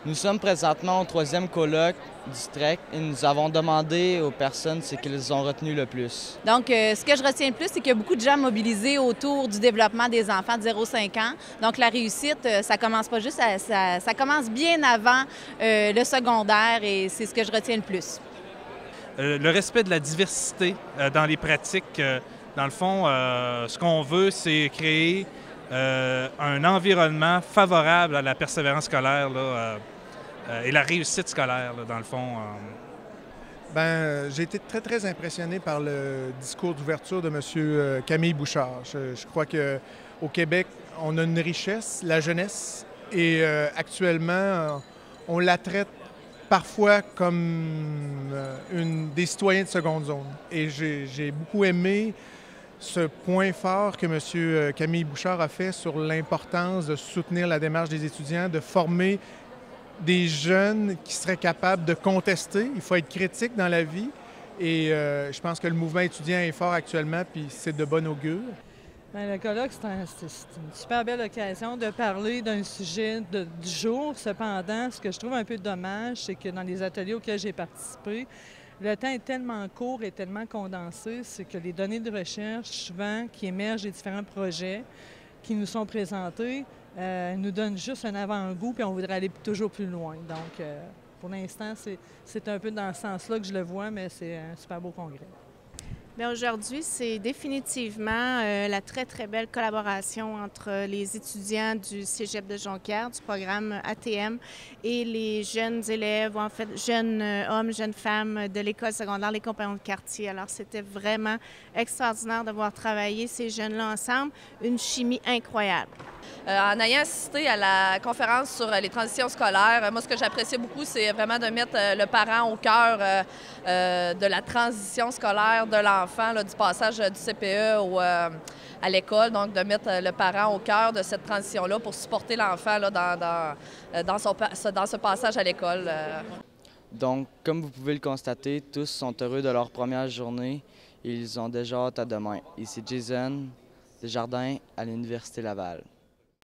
Nous sommes présentement au troisième colloque du TREC et nous avons demandé aux personnes ce qu'ils ont retenu le plus. Donc, ce que je retiens le plus, c'est qu'il y a beaucoup de gens mobilisés autour du développement des enfants de 0-5 ans. Donc, la réussite, ça commence pas juste, ça commence bien avant le secondaire et c'est ce que je retiens le plus. Le respect de la diversité dans les pratiques. Dans le fond, ce qu'on veut, c'est créer un environnement favorable à la persévérance scolaire là, et la réussite scolaire, là, dans le fond. J'ai été très, très impressionné par le discours d'ouverture de M. Camille Bouchard. Je crois qu'au Québec, on a une richesse, la jeunesse, et actuellement, on la traite parfois comme des citoyens de seconde zone. Et j'ai beaucoup aimé ce point fort que M. Camille Bouchard a fait sur l'importance de soutenir la démarche des étudiants, de former des jeunes qui seraient capables de contester. Il faut être critique dans la vie. Et je pense que le mouvement étudiant est fort actuellement, puis c'est de bon augure. Bien, le colloque, c'est une super belle occasion de parler d'un sujet du jour. Cependant, ce que je trouve un peu dommage, c'est que dans les ateliers auxquels j'ai participé, le temps est tellement court et tellement condensé, c'est que les données de recherche, souvent, qui émergent des différents projets qui nous sont présentés, nous donnent juste un avant-goût, puis on voudrait aller toujours plus loin. Donc, pour l'instant, c'est un peu dans ce sens-là que je le vois, mais c'est un super beau congrès. Bien, aujourd'hui, c'est définitivement la très, très belle collaboration entre les étudiants du Cégep de Jonquière, du programme ATM, et les jeunes élèves, ou en fait, jeunes hommes, jeunes femmes de l'école secondaire, les compagnons de quartier. Alors, c'était vraiment extraordinaire de voir travailler ces jeunes-là ensemble, une chimie incroyable. En ayant assisté à la conférence sur les transitions scolaires, moi, ce que j'appréciais beaucoup, c'est vraiment de mettre le parent au cœur de la transition scolaire de l'enfant, du passage du CPE à l'école, donc de mettre le parent au cœur de cette transition-là pour supporter l'enfant dans ce passage à l'école. Donc, comme vous pouvez le constater, tous sont heureux de leur première journée et ils ont déjà hâte à demain. Ici Jason Desjardins à l'Université Laval.